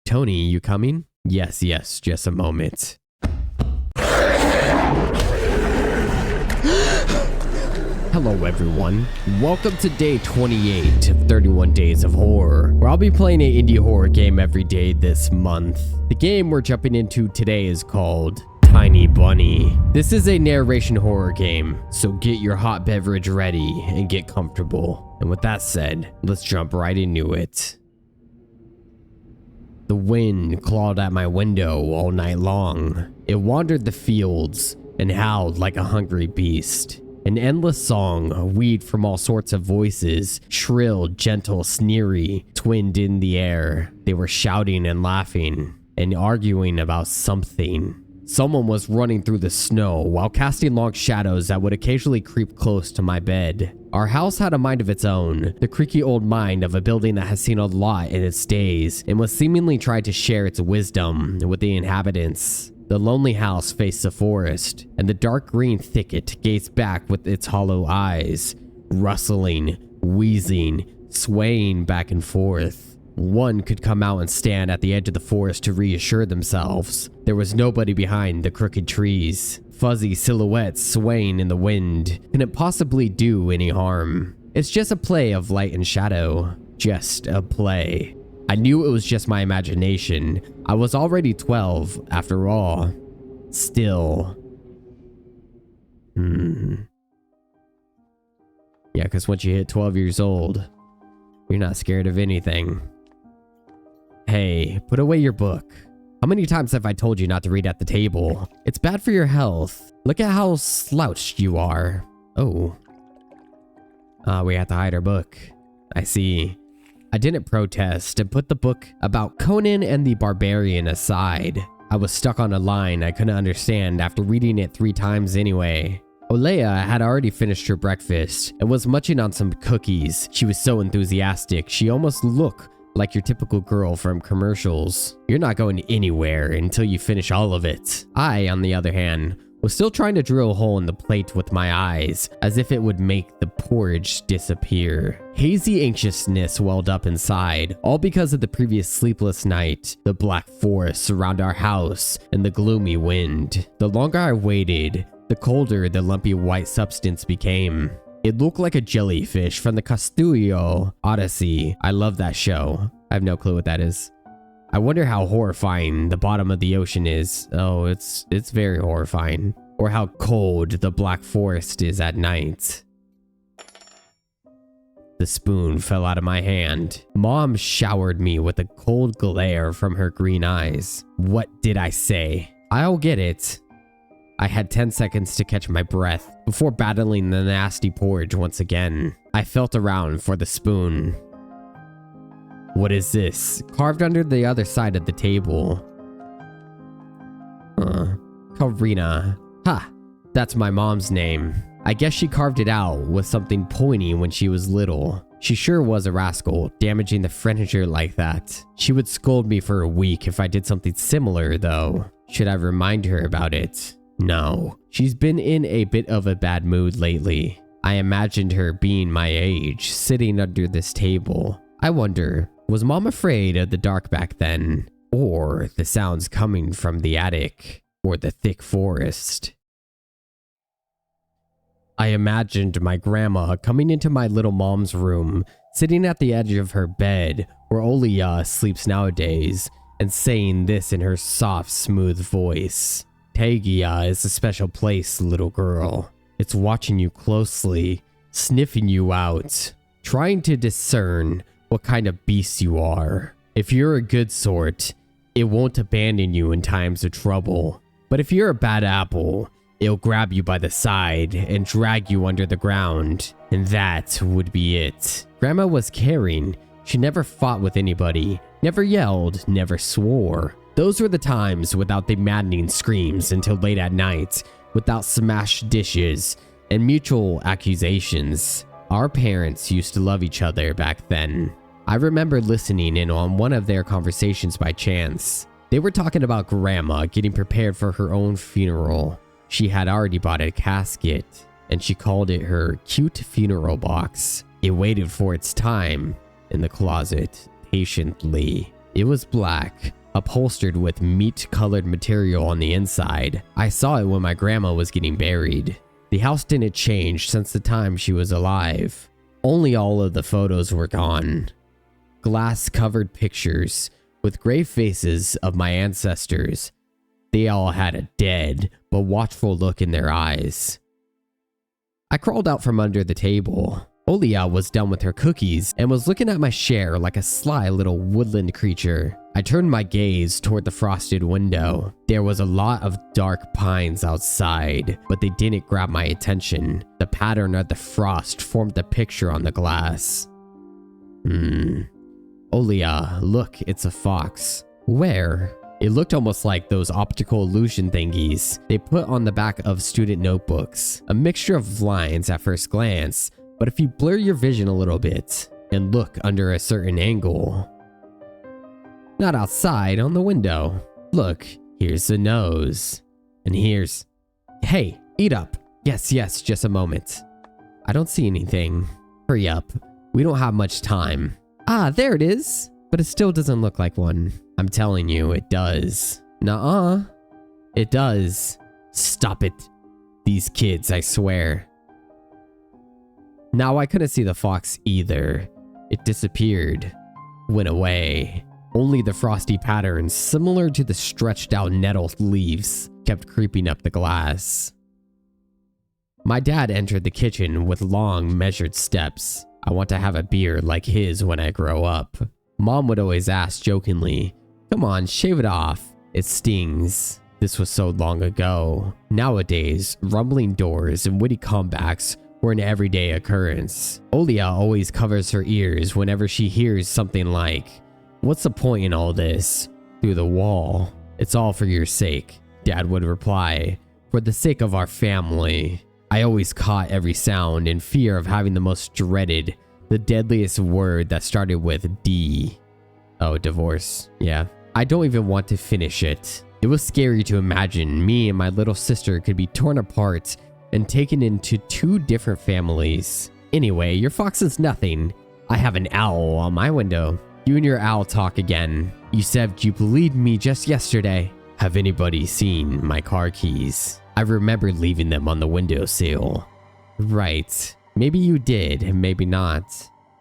Tony, you coming? Yes, just a moment. Hello everyone, welcome to day 28 of 31 Days of Horror, where I'll be playing an indie horror game every day this month. The game we're jumping into today is called Tiny Bunny. This is a narration horror game, so get your hot beverage ready and get comfortable. And with that said, let's jump right into it. The wind clawed at my window all night long. It wandered the fields and howled like a hungry beast. An endless song, a weed from all sorts of voices, shrill, gentle, sneery, twinned in the air. They were shouting and laughing and arguing about something. Someone was running through the snow while casting long shadows that would occasionally creep close to my bed. Our house had a mind of its own, the creaky old mind of a building that has seen a lot in its days and was seemingly trying to share its wisdom with the inhabitants. The lonely house faced the forest, and the dark green thicket gazed back with its hollow eyes, rustling, wheezing, swaying back and forth. One could come out and stand at the edge of the forest to reassure themselves. There was nobody behind the crooked trees. Fuzzy silhouettes swaying in the wind couldn't possibly do any harm. It's just a play of light and shadow. Just a play. I knew it was just my imagination. I was already 12, after all. Still. Yeah, because once you hit 12 years old, you're not scared of anything. Hey, put away your book. How many times have I told you not to read at the table? It's bad for your health. Look at how slouched you are. Oh. We have to hide our book. I see. I didn't protest and put the book about Conan and the Barbarian aside. I was stuck on a line I couldn't understand after reading it 3 times anyway. Olea had already finished her breakfast and was munching on some cookies. She was so enthusiastic, she almost looked like your typical girl from commercials. You're not going anywhere until you finish all of it. I, on the other hand, was still trying to drill a hole in the plate with my eyes, as if it would make the porridge disappear. Hazy anxiousness welled up inside, all because of the previous sleepless night, the black forest around our house, and the gloomy wind. The longer I waited, the colder the lumpy white substance became. It looked like a jellyfish from the Castillo Odyssey. I love that show. I have no clue what that is. I wonder how horrifying the bottom of the ocean is. Oh, it's very horrifying. Or how cold the black forest is at night. The spoon fell out of my hand. Mom showered me with a cold glare from her green eyes. What did I say? I'll get it. I had 10 seconds to catch my breath before battling the nasty porridge once again. I felt around for the spoon. What is this? Carved under the other side of the table. Karina. Ha! That's my mom's name. I guess she carved it out with something pointy when she was little. She sure was a rascal, damaging the furniture like that. She would scold me for a week if I did something similar, though. Should I remind her about it? No. She's been in a bit of a bad mood lately. I imagined her being my age, sitting under this table. I wonder, was Mom afraid of the dark back then? Or the sounds coming from the attic? Or the thick forest? I imagined my grandma coming into my little mom's room, sitting at the edge of her bed, where Olea sleeps nowadays, and saying this in her soft, smooth voice. Tagia is a special place, little girl. It's watching you closely, sniffing you out, trying to discern what kind of beast you are. If you're a good sort, it won't abandon you in times of trouble. But if you're a bad apple, it'll grab you by the side and drag you under the ground. And that would be it. Grandma was caring. She never fought with anybody, never yelled, never swore. Those were the times without the maddening screams until late at night, without smashed dishes and mutual accusations. Our parents used to love each other back then. I remember listening in on one of their conversations by chance. They were talking about Grandma getting prepared for her own funeral. She had already bought a casket, and she called it her cute funeral box. It waited for its time in the closet, patiently. It was black, upholstered with meat-colored material on the inside. I saw it when my grandma was getting buried. The house didn't change since the time she was alive. Only all of the photos were gone. Glass-covered pictures with grave faces of my ancestors. They all had a dead but watchful look in their eyes. I crawled out from under the table. Olia was done with her cookies and was looking at my share like a sly little woodland creature. I turned my gaze toward the frosted window. There was a lot of dark pines outside, but they didn't grab my attention. The pattern of the frost formed a picture on the glass. Olia, look, it's a fox. Where? It looked almost like those optical illusion thingies they put on the back of student notebooks. A mixture of lines at first glance, but if you blur your vision a little bit and look under a certain angle. Not outside, on the window. Look, here's the nose. And here's... Hey, eat up. Yes, just a moment. I don't see anything. Hurry up. We don't have much time. Ah, there it is. But it still doesn't look like one. I'm telling you, it does. Nuh-uh. It does. Stop it. These kids, I swear. Now, I couldn't see the fox either. It disappeared. Went away. Only the frosty patterns, similar to the stretched out nettle leaves, kept creeping up the glass. My dad entered the kitchen with long, measured steps. I want to have a beard like his when I grow up. Mom would always ask jokingly, "Come on, shave it off. It stings." This was so long ago. Nowadays, rumbling doors and witty comebacks were an everyday occurrence. Olia always covers her ears whenever she hears something like, "What's the point in all this?" Through the wall. "It's all for your sake," Dad would reply. "For the sake of our family." I always caught every sound in fear of having the most dreaded, the deadliest word that started with D. Oh, divorce. Yeah. I don't even want to finish it. It was scary to imagine me and my little sister could be torn apart and taken into two different families. Anyway, your fox is nothing. I have an owl on my window. You and your owl talk again. You said you believed me just yesterday. Have anybody seen my car keys? I remember leaving them on the windowsill. Right. Maybe you did, maybe not.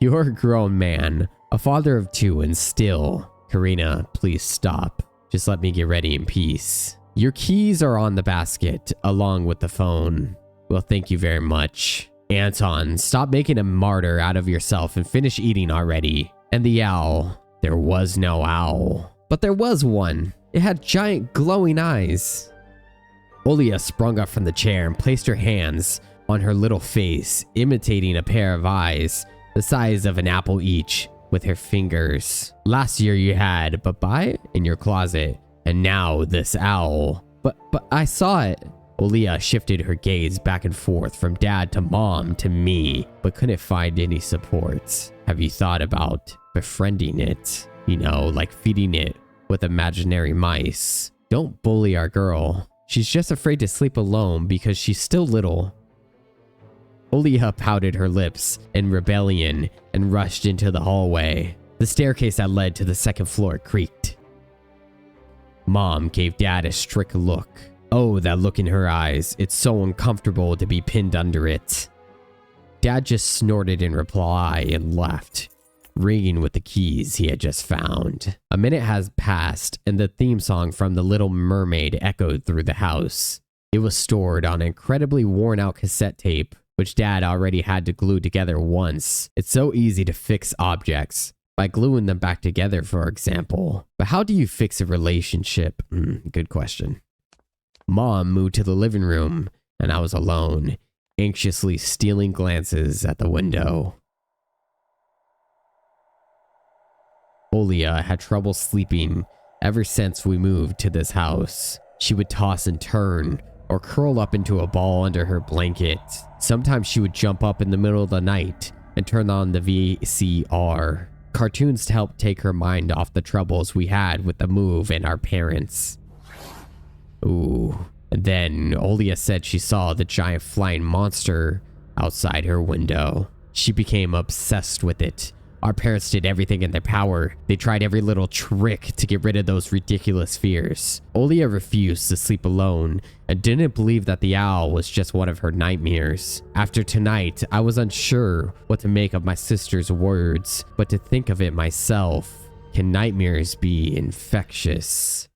You're a grown man, a father of two, and still. Karina, please stop. Just let me get ready in peace. Your keys are on the basket, along with the phone. Well, thank you very much. Anton, stop making a martyr out of yourself and finish eating already. And the owl. There was no owl. But there was one. It had giant glowing eyes. Olia sprung up from the chair and placed her hands on her little face, imitating a pair of eyes the size of an apple each with her fingers. Last year you had Bye-bye in your closet, and now this owl. But I saw it. Olia shifted her gaze back and forth from Dad to Mom to me, but couldn't find any support. Have you thought about befriending it? You know, like feeding it with imaginary mice. Don't bully our girl. She's just afraid to sleep alone because she's still little. Olia pouted her lips in rebellion and rushed into the hallway. The staircase that led to the second floor creaked. Mom gave Dad a strict look. Oh, that look in her eyes. It's so uncomfortable to be pinned under it. Dad just snorted in reply and left, ringing with the keys he had just found. A minute has passed, and the theme song from The Little Mermaid echoed through the house. It was stored on an incredibly worn-out cassette tape, which Dad already had to glue together once. It's so easy to fix objects, by gluing them back together, for example. But how do you fix a relationship? Good question. Mom moved to the living room, and I was alone, anxiously stealing glances at the window. Olia had trouble sleeping ever since we moved to this house. She would toss and turn or curl up into a ball under her blanket. Sometimes she would jump up in the middle of the night and turn on the VCR. Cartoons to help take her mind off the troubles we had with the move and our parents. Ooh. And then Olia said she saw the giant flying monster outside her window. She became obsessed with it, Our parents did everything in their power. They tried every little trick to get rid of those ridiculous fears. Olia refused to sleep alone and didn't believe that the owl was just one of her nightmares. After tonight, I was unsure what to make of my sister's words, but to think of it myself, can nightmares be infectious?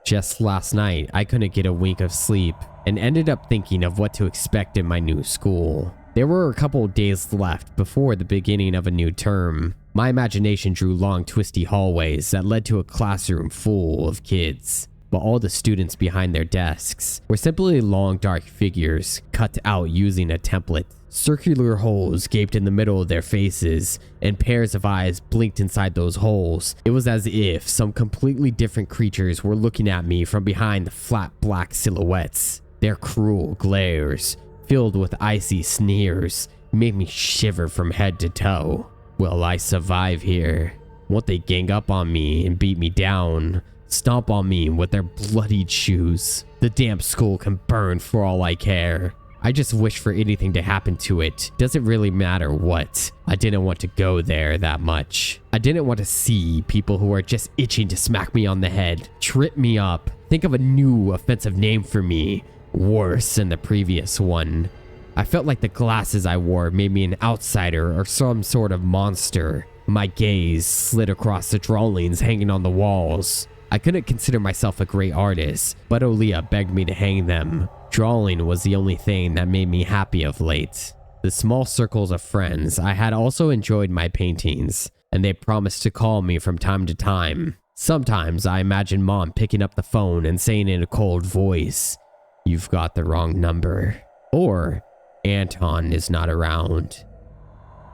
Just last night, I couldn't get a wink of sleep and ended up thinking of what to expect in my new school. There were a couple of days left before the beginning of a new term. My imagination drew long, twisty hallways that led to a classroom full of kids, but all the students behind their desks were simply long, dark figures cut out using a template. Circular holes gaped in the middle of their faces, and pairs of eyes blinked inside those holes. It was as if some completely different creatures were looking at me from behind the flat black silhouettes. Their cruel glares, filled with icy sneers, made me shiver from head to toe. Will I survive here? Won't they gang up on me and beat me down? Stomp on me with their bloodied shoes? The damp school can burn for all I care. I just wish for anything to happen to it. Doesn't really matter what. I didn't want to go there that much. I didn't want to see people who are just itching to smack me on the head, trip me up, think of a new offensive name for me, worse than the previous one. I felt like the glasses I wore made me an outsider or some sort of monster. My gaze slid across the drawings hanging on the walls. I couldn't consider myself a great artist, but Olia begged me to hang them. Drawing was the only thing that made me happy of late. The small circles of friends I had also enjoyed my paintings, and they promised to call me from time to time. Sometimes I imagined Mom picking up the phone and saying in a cold voice, "You've got the wrong number." Or, "Anton is not around."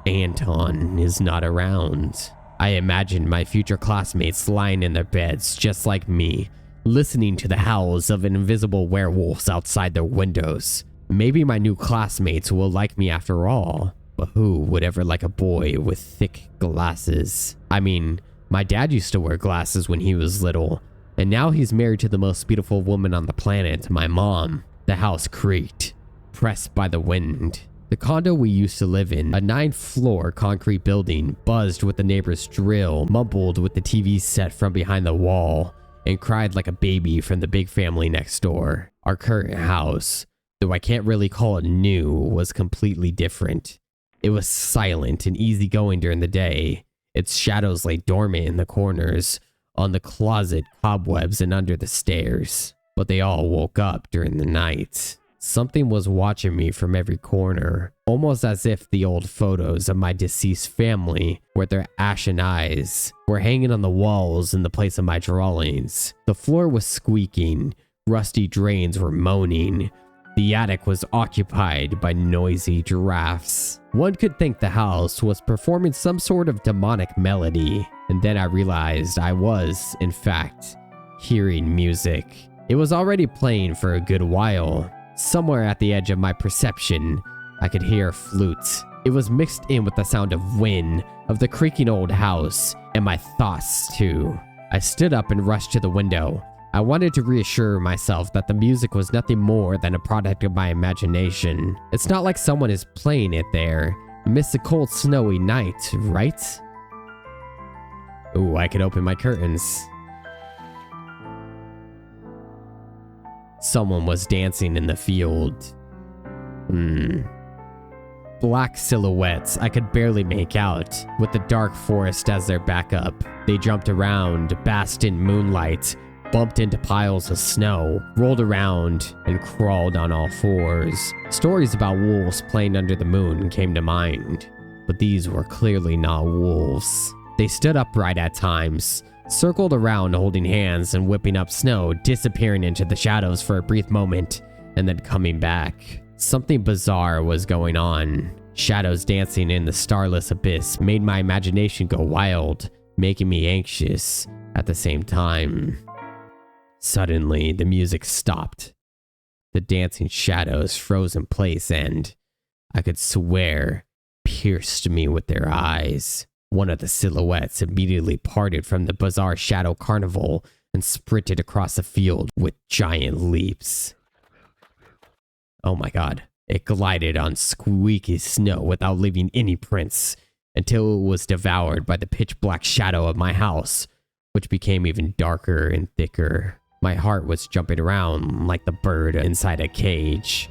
Anton is not around. I imagined my future classmates lying in their beds just like me, listening to the howls of invisible werewolves outside their windows. Maybe my new classmates will like me after all, but who would ever like a boy with thick glasses? I mean, my dad used to wear glasses when he was little, and now he's married to the most beautiful woman on the planet, my mom. The house creaked, pressed by the wind. The condo we used to live in, a 9-floor concrete building, buzzed with the neighbor's drill, mumbled with the TV set from behind the wall, and cried like a baby from the big family next door. Our current house, though I can't really call it new, was completely different. It was silent and easygoing during the day. Its shadows lay dormant in the corners, on the closet cobwebs and under the stairs. But they all woke up during the night. Something was watching me from every corner, almost as if the old photos of my deceased family, with their ashen eyes, were hanging on the walls in the place of my drawings. The floor was squeaking, rusty drains were moaning. The attic was occupied by noisy giraffes. One could think the house was performing some sort of demonic melody, and then I realized I was, in fact, hearing music. It was already playing for a good while. Somewhere at the edge of my perception, I could hear a flute. It was mixed in with the sound of wind, of the creaking old house, and my thoughts too. I stood up and rushed to the window. I wanted to reassure myself that the music was nothing more than a product of my imagination. It's not like someone is playing it there. Amidst the cold, snowy night, right? Ooh, I could open my curtains. Someone was dancing in the field. Black silhouettes I could barely make out, with the dark forest as their backup. They jumped around, basked in moonlight, bumped into piles of snow, rolled around, and crawled on all fours. Stories about wolves playing under the moon came to mind, but these were clearly not wolves. They stood upright at times, circled around holding hands and whipping up snow, disappearing into the shadows for a brief moment, and then coming back. Something bizarre was going on. Shadows dancing in the starless abyss made my imagination go wild, making me anxious at the same time. Suddenly, the music stopped. The dancing shadows froze in place and, I could swear, pierced me with their eyes. One of the silhouettes immediately parted from the bizarre shadow carnival and sprinted across the field with giant leaps. Oh my god, it glided on squeaky snow without leaving any prints. until it was devoured by the pitch black shadow of my house, which became even darker and thicker. My heart was jumping around like the bird inside a cage.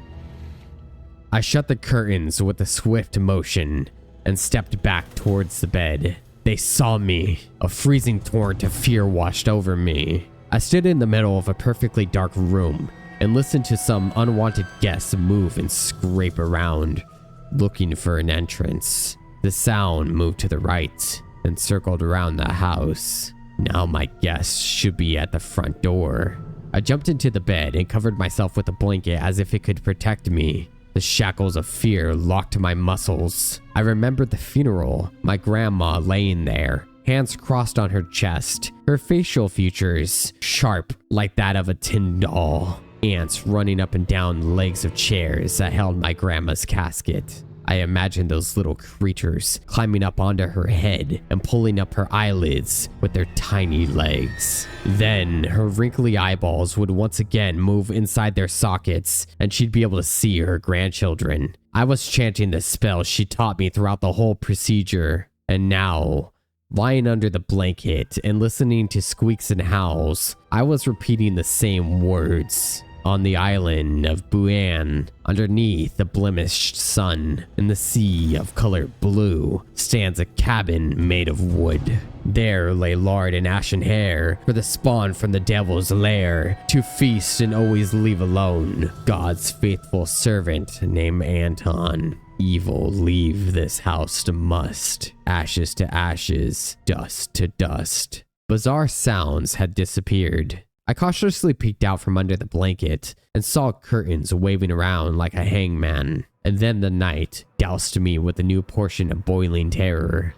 I shut the curtains with a swift motion and stepped back towards the bed. They saw me. A freezing torrent of fear washed over me. I stood in the middle of a perfectly dark room and listened to some unwanted guests move and scrape around, looking for an entrance. The sound moved to the right and circled around the house. Now my guests should be at the front door. I jumped into the bed and covered myself with a blanket as if it could protect me. The shackles of fear locked my muscles. I remembered the funeral, my grandma laying there, hands crossed on her chest, her facial features sharp like that of a tin doll. Ants running up and down the legs of chairs that held my grandma's casket. I imagined those little creatures climbing up onto her head and pulling up her eyelids with their tiny legs. Then her wrinkly eyeballs would once again move inside their sockets and she'd be able to see her grandchildren. I was chanting the spell she taught me throughout the whole procedure, and now, lying under the blanket and listening to squeaks and howls, I was repeating the same words. On the island of Buan, underneath the blemished sun, in the sea of color blue, stands a cabin made of wood. There lay lard and ashen hair for the spawn from the devil's lair, to feast and always leave alone. God's faithful servant named Anton. Evil leave this house to must, ashes to ashes, dust to dust. Bizarre sounds had disappeared. I cautiously peeked out from under the blanket and saw curtains waving around like a hangman, and then the night doused me with a new portion of boiling terror.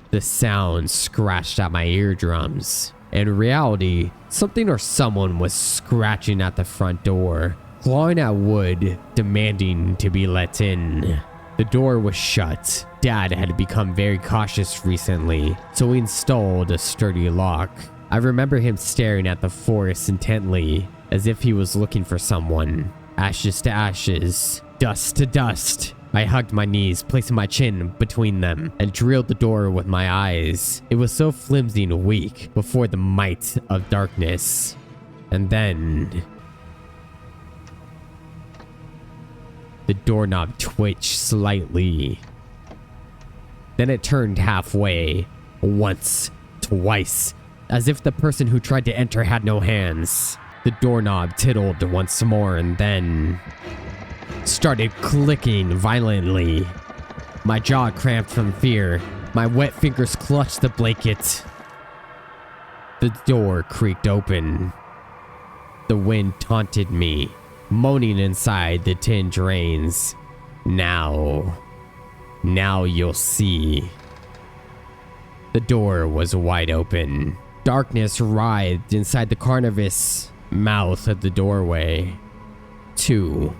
The sound scratched at my eardrums. In reality, something or someone was scratching at the front door, clawing at wood, demanding to be let in. The door was shut. Dad had become very cautious recently, so he installed a sturdy lock. I remember him staring at the forest intently, as if he was looking for someone. Ashes to ashes, dust to dust. I hugged my knees, placing my chin between them, and drilled the door with my eyes. It was so flimsy and weak before the might of darkness. And then the doorknob twitched slightly. Then it turned halfway, once, twice, as if the person who tried to enter had no hands. The doorknob tittled once more and then started clicking violently. My jaw cramped from fear. My wet fingers clutched the blanket. The door creaked open. The wind taunted me, moaning inside the tin drains. Now you'll see. The door was wide open. Darkness writhed inside the carnivorous mouth of the doorway. Too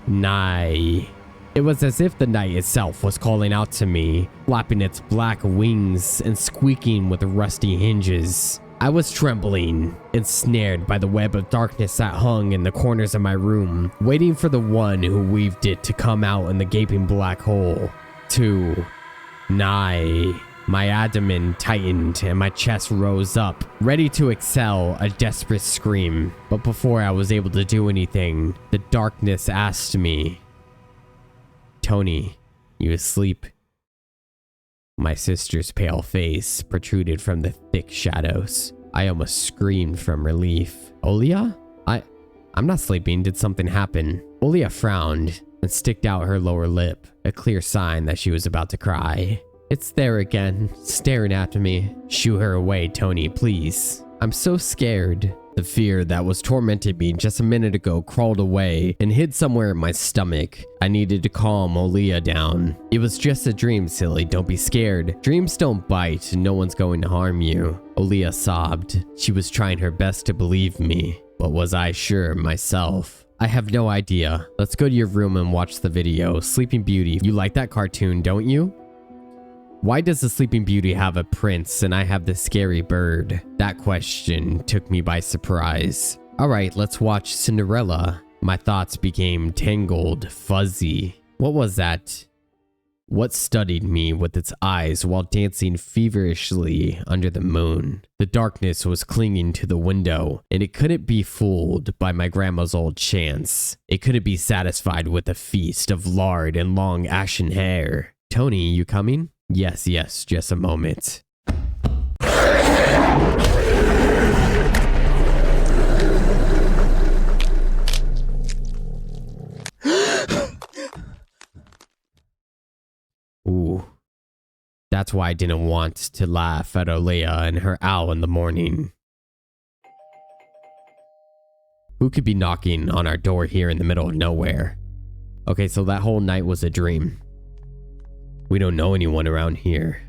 nigh. It was as if the night itself was calling out to me, flapping its black wings and squeaking with rusty hinges. I was trembling, ensnared by the web of darkness that hung in the corners of my room, waiting for the one who weaved it to come out in the gaping black hole. Too nigh. My abdomen tightened and my chest rose up, ready to exhale a desperate scream. But before I was able to do anything, the darkness asked me, "Tony, you asleep?" My sister's pale face protruded from the thick shadows. I almost screamed from relief. "Olia? I'm not sleeping. Did something happen?" Olia frowned and sticked out her lower lip, a clear sign that she was about to cry. "It's there again, staring at me. Shoo her away, Tony, please. I'm so scared." The fear that was tormenting me just a minute ago crawled away and hid somewhere in my stomach. I needed to calm Olia down. "It was just a dream, silly. Don't be scared. Dreams don't bite and no one's going to harm you." Olia sobbed. She was trying her best to believe me, but was I sure myself? "I have no idea. Let's go to your room and watch the video. Sleeping Beauty. You like that cartoon, don't you?" Why does the Sleeping Beauty have a prince and I have the scary bird? That question took me by surprise. Alright, let's watch Cinderella. My thoughts became tangled, fuzzy. What was that? what studied me with its eyes while dancing feverishly under the moon. The darkness was clinging to the window, and it couldn't be fooled by my grandma's old chants. It couldn't be satisfied with a feast of lard and long ashen hair. Tony, you coming? Yes, just a moment. Ooh. That's why I didn't want to laugh at Olea and her owl in the morning. Who could be knocking on our door here in the middle of nowhere? Okay, so that whole night was a dream. We don't know anyone around here.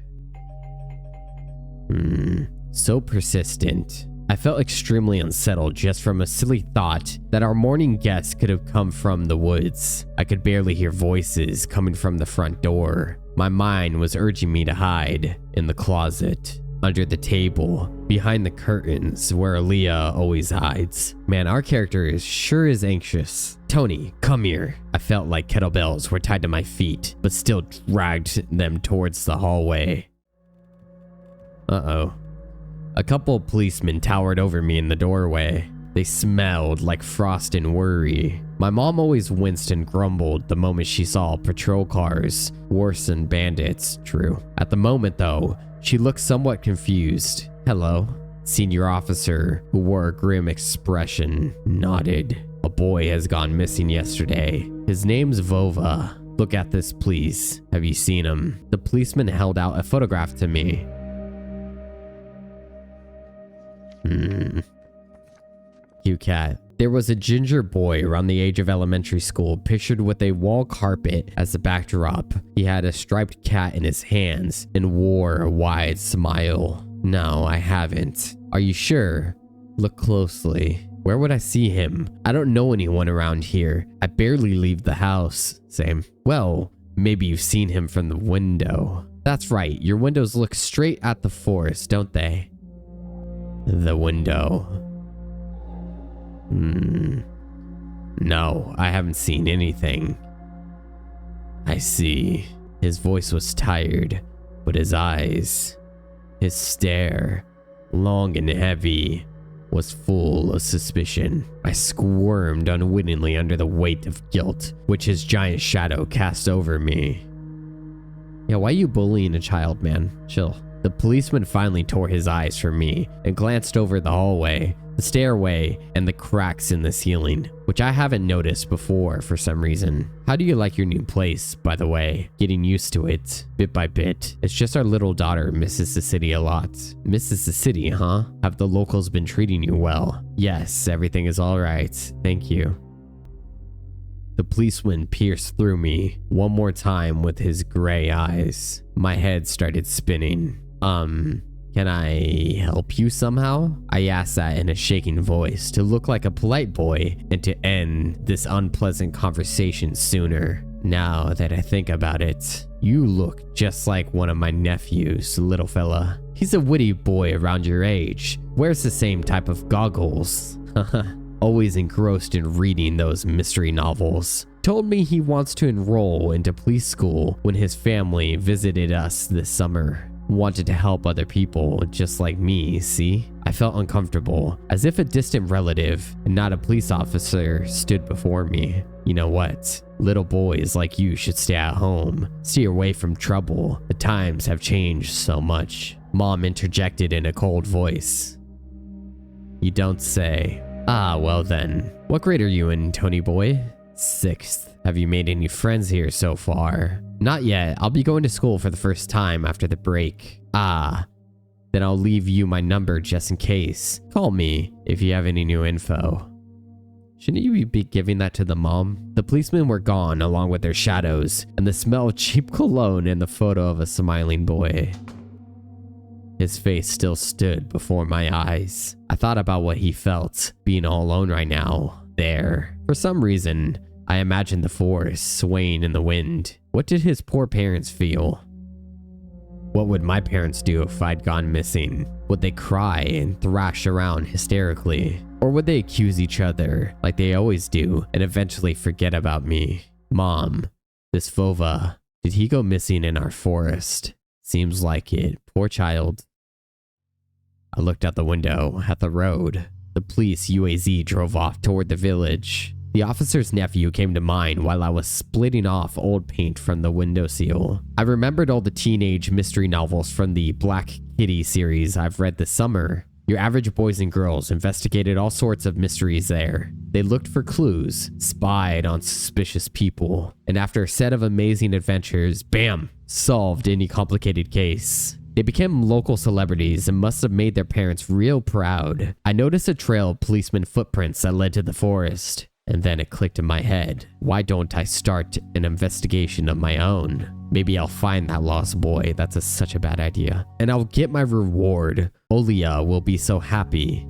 So persistent. I felt extremely unsettled just from a silly thought that our morning guest could have come from the woods. I could barely hear voices coming from the front door. My mind was urging me to hide in the closet, under the table, behind the curtains where Aaliyah always hides. Man, our character is sure is anxious. Tony, come here. I felt like kettlebells were tied to my feet, but still dragged them towards the hallway. Uh-oh. A couple of policemen towered over me in the doorway. They smelled like frost and worry. My mom always winced and grumbled the moment she saw patrol cars, worse than bandits, true. At the moment though, she looked somewhat confused. Hello. Senior officer, who wore a grim expression, nodded. A boy has gone missing yesterday. His name's Vova. Look at this, please. Have you seen him? The policeman held out a photograph to me. Cute cat. There was a ginger boy around the age of elementary school, pictured with a wall carpet as the backdrop. He had a striped cat in his hands and wore a wide smile. No, I haven't. Are you sure? Look closely. Where would I see him? I don't know anyone around here. I barely leave the house. Same. Well, maybe you've seen him from the window. That's right. Your windows look straight at the forest, don't they? The window. No, I haven't seen anything. I see. His voice was tired, but his eyes, his stare, long and heavy, was full of suspicion. I squirmed unwittingly under the weight of guilt, which his giant shadow cast over me. Yeah, why are you bullying a child, man? Chill. The policeman finally tore his eyes from me and glanced over the hallway, the stairway, and the cracks in the ceiling, which I haven't noticed before for some reason. How do you like your new place, by the way? Getting used to it, bit by bit. It's just our little daughter misses the city a lot. Misses the city, huh? Have the locals been treating you well? Yes, everything is all right. Thank you. The policeman pierced through me one more time with his gray eyes. My head started spinning. Can I help you somehow? I asked that in a shaking voice to look like a polite boy and to end this unpleasant conversation sooner. Now that I think about it, you look just like one of my nephews, little fella. He's a witty boy around your age. Wears the same type of goggles. Always engrossed in reading those mystery novels. Told me he wants to enroll into police school when his family visited us this summer. Wanted to help other people just like me, see? I felt uncomfortable, as if a distant relative and not a police officer stood before me. You know what? Little boys like you should stay at home. Stay away from trouble. The times have changed so much. Mom interjected in a cold voice. You don't say. Ah, well then. What grade are you in, Tony boy? 6th. Have you made any friends here so far? Not yet. I'll be going to school for the first time after the break. Ah, then I'll leave you my number just in case. Call me if you have any new info. Shouldn't you be giving that to the mom? The policemen were gone along with their shadows and the smell of cheap cologne and the photo of a smiling boy. His face still stood before my eyes. I thought about what he felt, being all alone right now, there. For some reason, I imagined the forest swaying in the wind. What did his poor parents feel? What would my parents do if I'd gone missing? Would they cry and thrash around hysterically? Or would they accuse each other like they always do and eventually forget about me? Mom, this Vova, Did he go missing in our forest? Seems like it. Poor child. I looked out the window at the road. The police UAZ drove off toward the village. The officer's nephew came to mind while I was splitting off old paint from the windowsill. I remembered all the teenage mystery novels from the Black Kitty series I've read this summer. Your average boys and girls investigated all sorts of mysteries there. They looked for clues, spied on suspicious people, and after a set of amazing adventures, bam, solved any complicated case. They became local celebrities and must have made their parents real proud. I noticed a trail of policeman footprints that led to the forest. And then it clicked in my head. Why don't I start an investigation of my own? Maybe I'll find that lost boy. That's such a bad idea. And I'll get my reward. Olia will be so happy.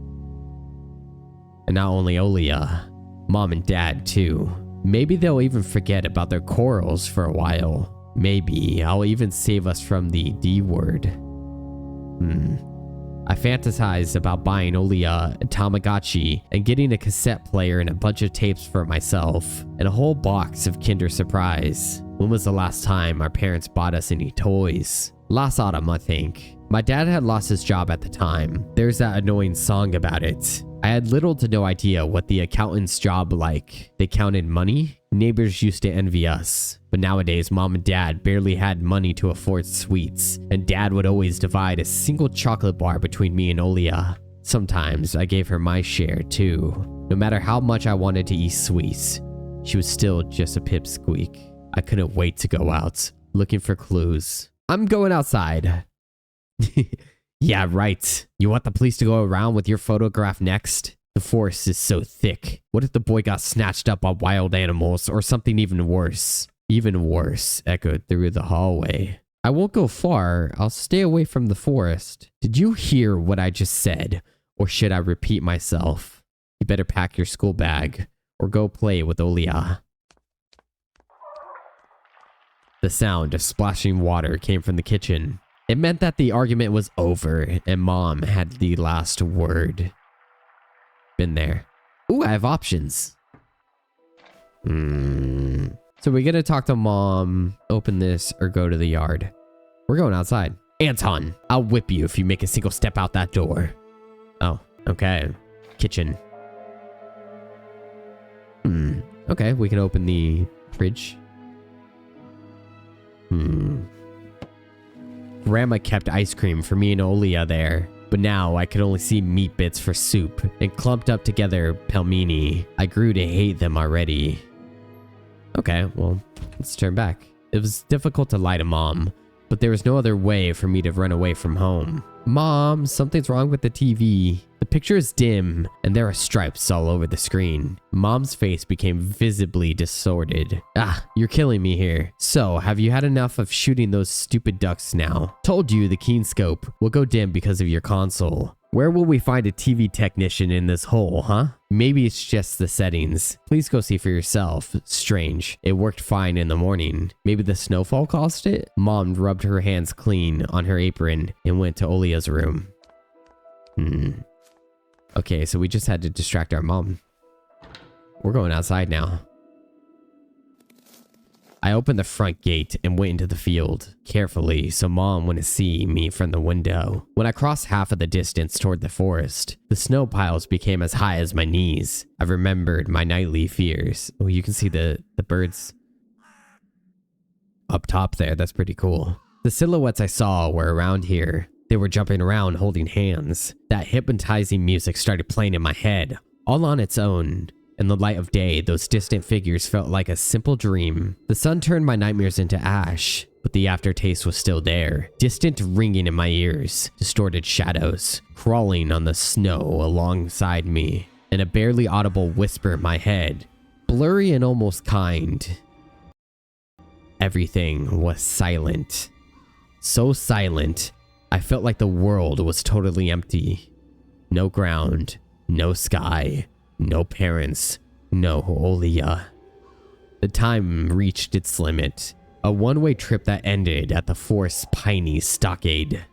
And not only Olia, Mom and Dad too. Maybe they'll even forget about their quarrels for a while. Maybe I'll even save us from the D word. I fantasized about buying Olia a Tamagotchi and getting a cassette player and a bunch of tapes for myself, and a whole box of Kinder Surprise. When was the last time our parents bought us any toys? Last autumn, I think. My dad had lost his job at the time. There's that annoying song about it. I had little to no idea what the accountant's job like. They counted money? Neighbors used to envy us. But nowadays, Mom and Dad barely had money to afford sweets, and Dad would always divide a single chocolate bar between me and Olia. Sometimes I gave her my share too. No matter how much I wanted to eat sweets, she was still just a pipsqueak. I couldn't wait to go out, looking for clues. I'm going outside. Yeah, right. You want the police to go around with your photograph next? The forest is so thick. What if the boy got snatched up by wild animals or something even worse? Even worse echoed through the hallway. I won't go far. I'll stay away from the forest. Did you hear what I just said? Or should I repeat myself? You better pack your school bag or go play with Olia. The sound of splashing water came from the kitchen. It meant that the argument was over and Mom had the last word. Been there. Ooh, I have options. So we're gonna talk to Mom, open this, or go to the yard. We're going outside. Anton, I'll whip you if you make a single step out that door. Oh, okay. Kitchen. Okay, we can open the fridge. Grandma kept ice cream for me and Olia there, but now I could only see meat bits for soup and clumped up together pelmeni. I grew to hate them already. Okay, well, let's turn back. It was difficult to lie to Mom, but there was no other way for me to run away from home. Mom, something's wrong with the TV. The picture is dim, and there are stripes all over the screen. Mom's face became visibly distorted. Ah, you're killing me here. So, have you had enough of shooting those stupid ducks now? Told you the keen scope will go dim because of your console. Where will we find a TV technician in this hole, huh? Maybe it's just the settings. Please go see for yourself. Strange. It worked fine in the morning. Maybe the snowfall caused it? Mom rubbed her hands clean on her apron and went to Olia's room. Okay, so we just had to distract our mom. We're going outside now. I opened the front gate and went into the field, carefully so Mom wouldn't see me from the window. When I crossed half of the distance toward the forest, the snow piles became as high as my knees. I remembered my nightly fears. Oh, you can see the birds up top there. That's pretty cool. The silhouettes I saw were around here. They were jumping around holding hands. That hypnotizing music started playing in my head, all on its own. In the light of day, those distant figures felt like a simple dream. The sun turned my nightmares into ash, but the aftertaste was still there. Distant ringing in my ears, distorted shadows, crawling on the snow alongside me, and a barely audible whisper in my head, blurry and almost kind. Everything was silent. So silent, I felt like the world was totally empty. No ground, no sky. No parents, no Olia. The time reached its limit, a one-way trip that ended at the forest's piney stockade.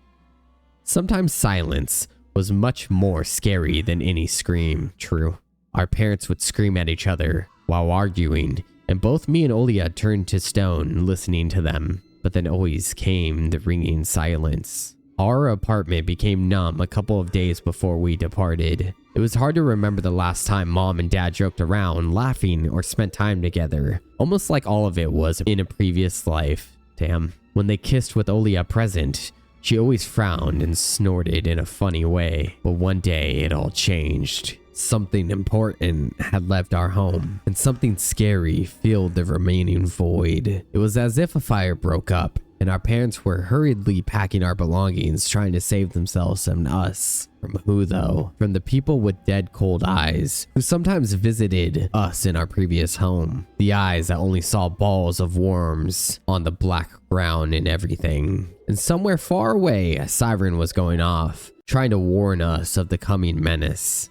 Sometimes silence was much more scary than any scream, true. Our parents would scream at each other while arguing and both me and Olia turned to stone listening to them. But then always came the ringing silence. Our apartment became numb a couple of days before we departed. It was hard to remember the last time Mom and Dad joked around, laughing, or spent time together. Almost like all of it was in a previous life. Damn. When they kissed with Olia present, she always frowned and snorted in a funny way. But one day it all changed. Something important had left our home, and something scary filled the remaining void. It was as if a fire broke up, and our parents were hurriedly packing our belongings, trying to save themselves and us. From who though? From the people with dead cold eyes, who sometimes visited us in our previous home. The eyes that only saw balls of worms on the black ground and everything. And somewhere far away, a siren was going off, trying to warn us of the coming menace.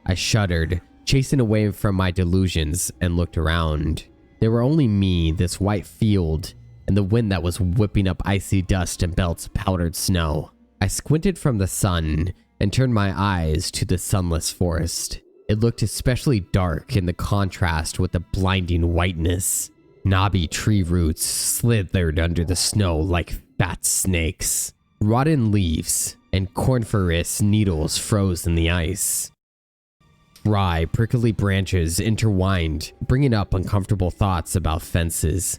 I shuddered, chasing away from my delusions, and looked around. There were only me, this white field, and the wind that was whipping up icy dust and belts of powdered snow. I squinted from the sun and turned my eyes to the sunless forest. It looked especially dark in the contrast with the blinding whiteness. Knobby tree roots slithered under the snow like fat snakes. Rotten leaves and coniferous needles froze in the ice. Dry, prickly branches intertwined, bringing up uncomfortable thoughts about fences.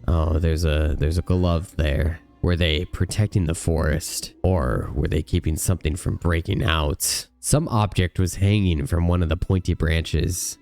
Oh, there's a glove there. Were they protecting the forest, or were they keeping something from breaking out? Some object was hanging from one of the pointy branches.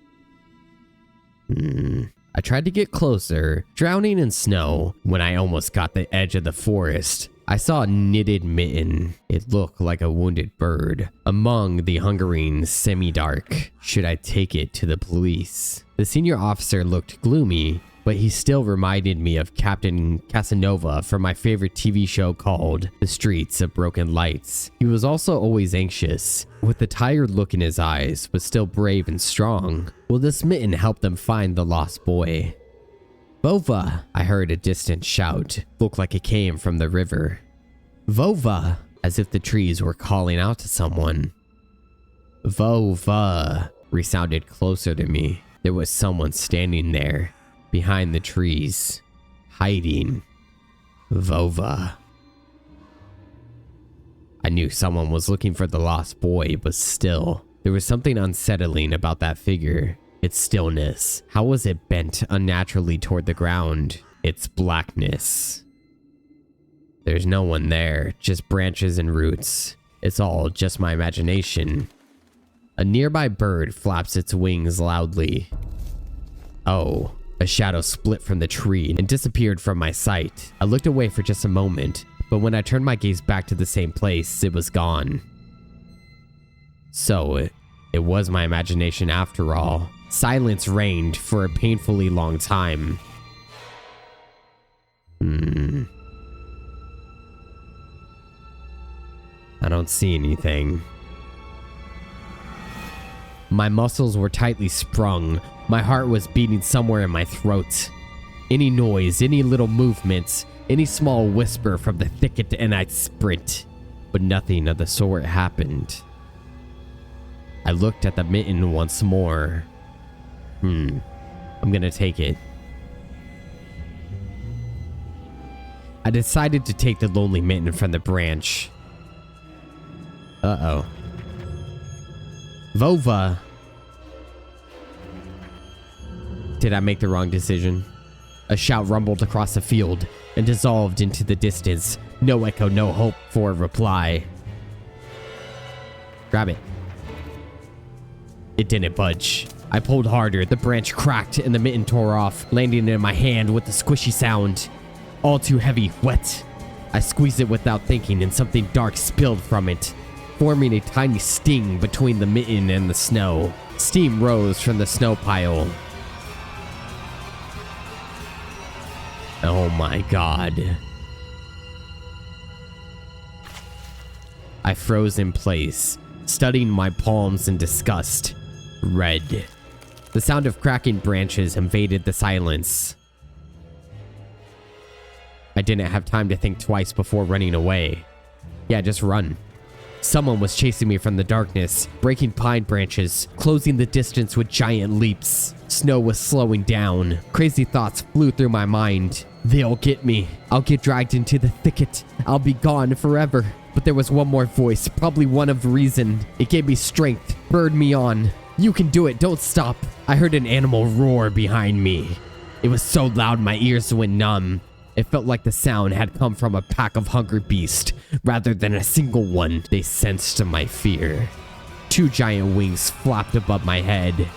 I tried to get closer, drowning in snow. When I almost got the edge of the forest, I saw a knitted mitten. It looked like a wounded bird. Among the hungering semi-dark, should I take it to the police? The senior officer looked gloomy, but he still reminded me of Captain Casanova from my favorite TV show called The Streets of Broken Lights. He was also always anxious, with the tired look in his eyes, but still brave and strong. Will this mitten help them find the lost boy? Vova! I heard a distant shout. Looked like it came from the river. Vova! As if the trees were calling out to someone. Vova! Resounded closer to me. There was someone standing there, behind the trees, hiding. Vova. I knew someone was looking for the lost boy, but still, there was something unsettling about that figure. Its stillness. How was it bent unnaturally toward the ground? Its blackness. There's no one there, just branches and roots. It's all just my imagination. A nearby bird flaps its wings loudly. Oh, a shadow split from the tree and disappeared from my sight. I looked away for just a moment, but when I turned my gaze back to the same place, it was gone. So, it was my imagination after all. Silence reigned for a painfully long time. I don't see anything. My muscles were tightly sprung. My heart was beating somewhere in my throat. Any noise, any little movement, any small whisper from the thicket and I'd sprint. But nothing of the sort happened. I looked at the mitten once more. I'm gonna take it. I decided to take the lonely mitten from the branch. Uh-oh. Vova! Did I make the wrong decision? A shout rumbled across the field and dissolved into the distance. No echo, no hope for a reply. Grab it. It didn't budge. I pulled harder, the branch cracked and the mitten tore off, landing in my hand with a squishy sound. All too heavy, wet. I squeezed it without thinking and something dark spilled from it, forming a tiny sting between the mitten and the snow. Steam rose from the snow pile. Oh my god. I froze in place, studying my palms in disgust. Red. The sound of cracking branches invaded the silence. I didn't have time to think twice before running away. Yeah, just run. Someone was chasing me from the darkness, breaking pine branches, closing the distance with giant leaps. Snow was slowing down. Crazy thoughts flew through my mind. They'll get me. I'll get dragged into the thicket. I'll be gone forever. But there was one more voice, probably one of reason. It gave me strength, spurred me on. You can do it, don't stop. I heard an animal roar behind me. It was so loud my ears went numb. It felt like the sound had come from a pack of hungry beasts, rather than a single one. They sensed my fear. 2 giant wings flapped above my head.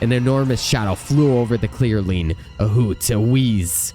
An enormous shadow flew over the clearing, a hoot, a wheeze.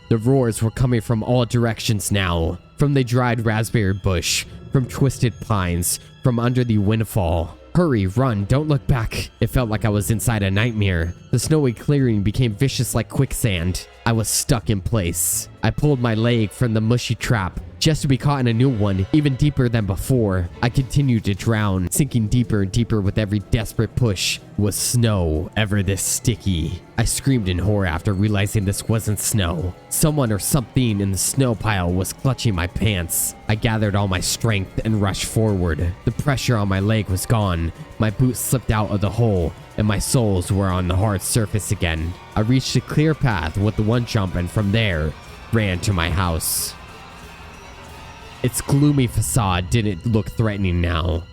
The roars were coming from all directions now, from the dried raspberry bush, from twisted pines, from under the windfall. Hurry, run, don't look back. It felt like I was inside a nightmare. The snowy clearing became vicious like quicksand. I was stuck in place. I pulled my leg from the mushy trap, just to be caught in a new one, even deeper than before. I continued to drown, sinking deeper and deeper with every desperate push. Was snow ever this sticky? I screamed in horror after realizing this wasn't snow. Someone or something in the snow pile was clutching my pants. I gathered all my strength and rushed forward. The pressure on my leg was gone. My boots slipped out of the hole, and my soles were on the hard surface again. I reached a clear path with the one jump, and from there, ran to my house. Its gloomy facade didn't look threatening now.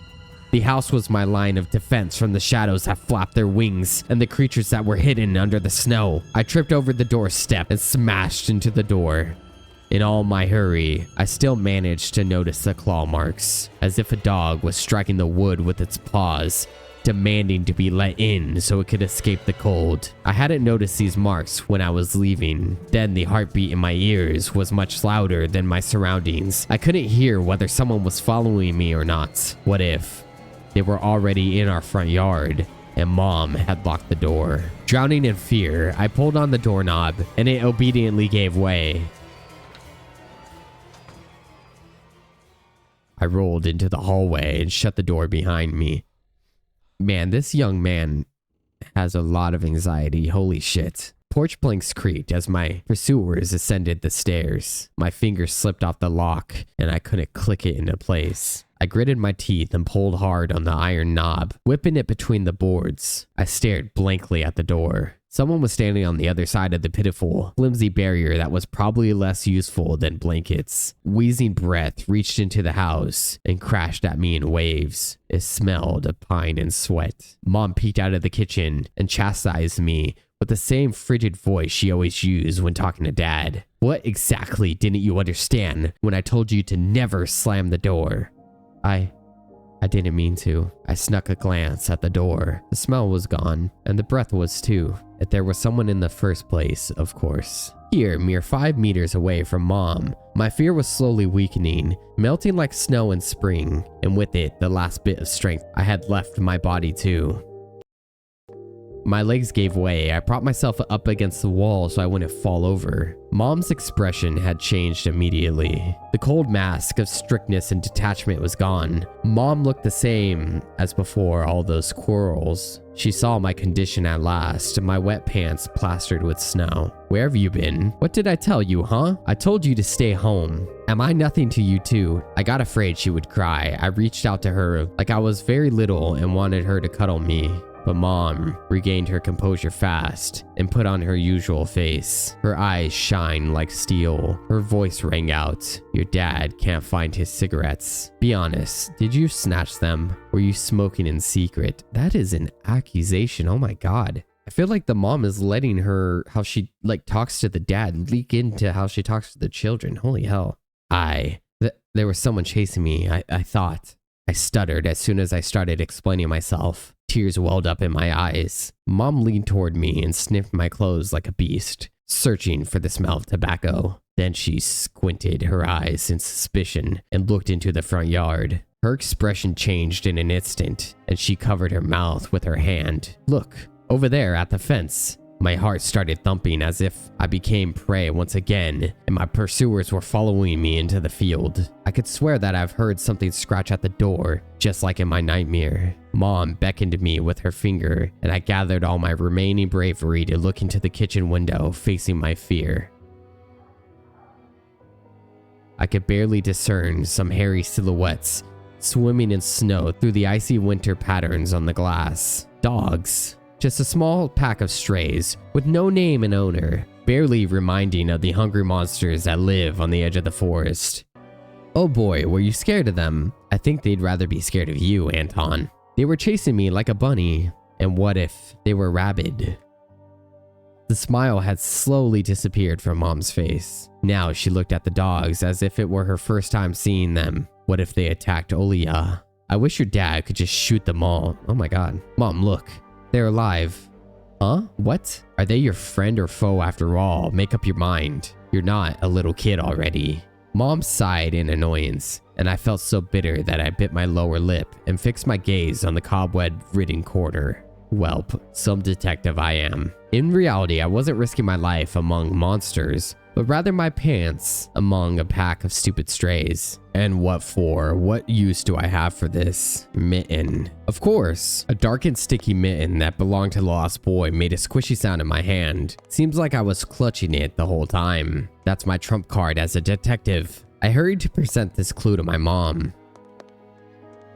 The house was my line of defense from the shadows that flapped their wings and the creatures that were hidden under the snow. I tripped over the doorstep and smashed into the door. In all my hurry, I still managed to notice the claw marks, as if a dog was striking the wood with its paws, demanding to be let in so it could escape the cold. I hadn't noticed these marks when I was leaving. Then the heartbeat in my ears was much louder than my surroundings. I couldn't hear whether someone was following me or not. What if they were already in our front yard and Mom had locked the door? Drowning in fear, I pulled on the doorknob and it obediently gave way. I rolled into the hallway and shut the door behind me. Man, this young man has a lot of anxiety. Holy shit. Porch planks creaked as my pursuers ascended the stairs. My fingers slipped off the lock and I couldn't click it into place. I gritted my teeth and pulled hard on the iron knob, whipping it between the boards. I stared blankly at the door. Someone was standing on the other side of the pitiful, flimsy barrier that was probably less useful than blankets. Wheezing breath reached into the house and crashed at me in waves. It smelled of pine and sweat. Mom peeked out of the kitchen and chastised me with the same frigid voice she always used when talking to Dad. What exactly didn't you understand when I told you to never slam the door? I didn't mean to. I snuck a glance at the door. The smell was gone, and the breath was too. If there was someone in the first place, of course. Here, mere 5 meters away from Mom, my fear was slowly weakening, melting like snow in spring, and with it, the last bit of strength I had left my body too. My legs gave way. I propped myself up against the wall so I wouldn't fall over. Mom's expression had changed immediately. The cold mask of strictness and detachment was gone. Mom looked the same as before all those quarrels. She saw my condition at last, my wet pants plastered with snow. Where have you been? What did I tell you, huh? I told you to stay home. Am I nothing to you too? I got afraid she would cry. I reached out to her like I was very little and wanted her to cuddle me. But Mom regained her composure fast and put on her usual face. Her eyes shine like steel. Her voice rang out. Your dad can't find his cigarettes. Be honest, did you snatch them? Were you smoking in secret? That is an accusation. Oh my God. I feel like the mom is letting her, how she talks to the dad, leak into how she talks to the children. Holy hell. There was someone chasing me, I thought. I stuttered as soon as I started explaining myself. Tears welled up in my eyes. Mom leaned toward me and sniffed my clothes like a beast, searching for the smell of tobacco. Then she squinted her eyes in suspicion and looked into the front yard. Her expression changed in an instant, and she covered her mouth with her hand. Look, over there at the fence. My heart started thumping as if I became prey once again, and my pursuers were following me into the field. I could swear that I've heard something scratch at the door, just like in my nightmare. Mom beckoned me with her finger, and I gathered all my remaining bravery to look into the kitchen window facing my fear. I could barely discern some hairy silhouettes swimming in snow through the icy winter patterns on the glass. Dogs. Just a small pack of strays with no name and owner, barely reminding of the hungry monsters that live on the edge of the forest. Oh boy, were you scared of them? I think they'd rather be scared of you, Anton. They were chasing me like a bunny. And what if they were rabid? The smile had slowly disappeared from Mom's face. Now she looked at the dogs as if it were her first time seeing them. What if they attacked Olia? I wish your dad could just shoot them all. Oh my god. Mom, look. They're alive. Huh? What? Are they your friend or foe after all? Make up your mind. You're not a little kid already. Mom sighed in annoyance, and I felt so bitter that I bit my lower lip and fixed my gaze on the cobweb-ridden corner. Welp, some detective I am. In reality, I wasn't risking my life among monsters, but rather my pants among a pack of stupid strays. And what for? What use do I have for this? Mitten. Of course, a dark and sticky mitten that belonged to the lost boy made a squishy sound in my hand. Seems like I was clutching it the whole time. That's my trump card as a detective. I hurried to present this clue to my mom.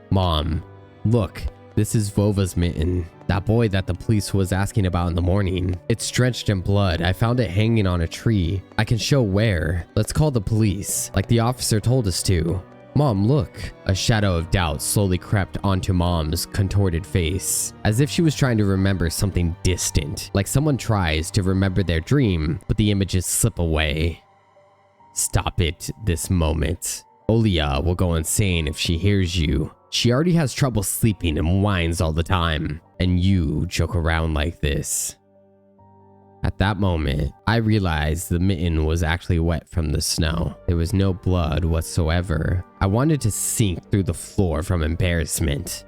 Mom, look, this is Vova's mitten. That boy that the police was asking about in the morning. It's drenched in blood. I found it hanging on a tree. I can show where. Let's call the police, like the officer told us to. Mom, look. A shadow of doubt slowly crept onto Mom's contorted face, as if she was trying to remember something distant, like someone tries to remember their dream, but the images slip away. Stop it this moment. Olia will go insane if she hears you. She already has trouble sleeping and whines all the time. And you joke around like this. At that moment, I realized the mitten was actually wet from the snow. There was no blood whatsoever. I wanted to sink through the floor from embarrassment.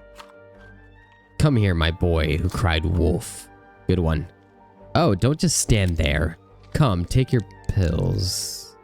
Come here, my boy, who cried wolf. Good one. Oh, don't just stand there. Come, take your pills.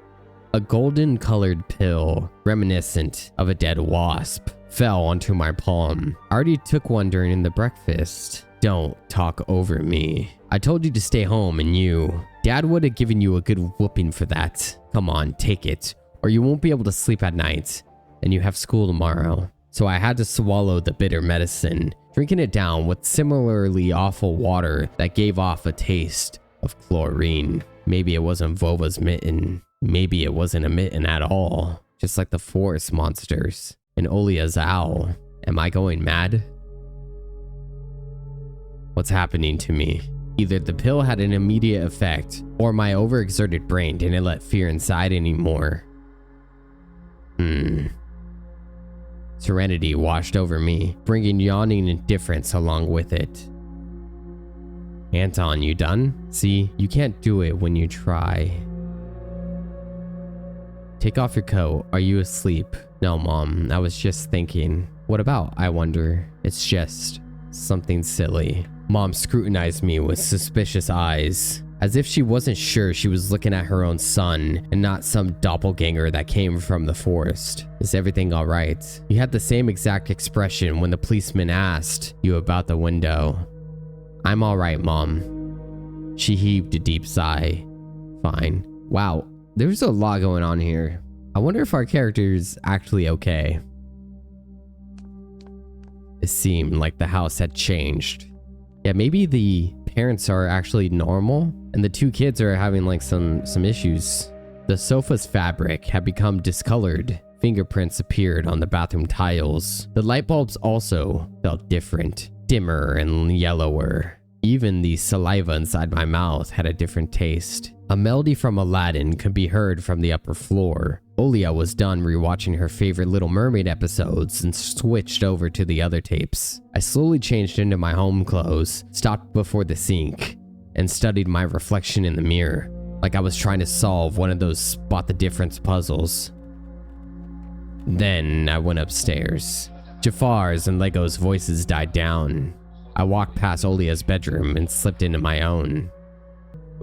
A golden colored pill, reminiscent of a dead wasp, fell onto my palm. I already took one during the breakfast. Don't talk over me. I told you to stay home and Dad would have given you a good whooping for that. Come on, take it, or you won't be able to sleep at night, and you have school tomorrow. So I had to swallow the bitter medicine, drinking it down with similarly awful water that gave off a taste of chlorine. Maybe it wasn't Vova's mitten. Maybe it wasn't a mitten at all, just like the forest monsters. And Olia's owl. Am I going mad? What's happening to me? Either the pill had an immediate effect, or my overexerted brain didn't let fear inside anymore. Serenity washed over me, bringing yawning indifference along with it. Anton, you done? See, you can't do it when you try. Take off your coat. Are you asleep? No, Mom, I was just thinking. What about, I wonder? It's just something silly. Mom scrutinized me with suspicious eyes, as if she wasn't sure she was looking at her own son and not some doppelganger that came from the forest. Is everything all right? You had the same exact expression when the policeman asked you about the window. I'm all right, Mom. She heaved a deep sigh. Fine. Wow, there's a lot going on here. I wonder if our character's actually okay. It seemed like the house had changed. Yeah, maybe the parents are actually normal and the two kids are having like some issues. The sofa's fabric had become discolored. Fingerprints appeared on the bathroom tiles. The light bulbs also felt different, dimmer and yellower. Even the saliva inside my mouth had a different taste. A melody from Aladdin could be heard from the upper floor. Olia was done rewatching her favorite Little Mermaid episodes and switched over to the other tapes. I slowly changed into my home clothes, stopped before the sink, and studied my reflection in the mirror, like I was trying to solve one of those spot the difference puzzles. Then I went upstairs. Jafar's and Lego's voices died down. I walked past Olia's bedroom and slipped into my own.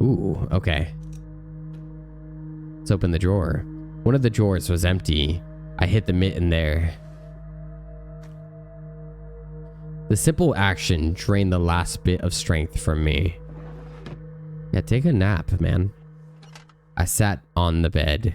Ooh, okay. Let's open the drawer. One of the drawers was empty. I hid the mitten there. The simple action drained the last bit of strength from me. Yeah, take a nap, man. I sat on the bed.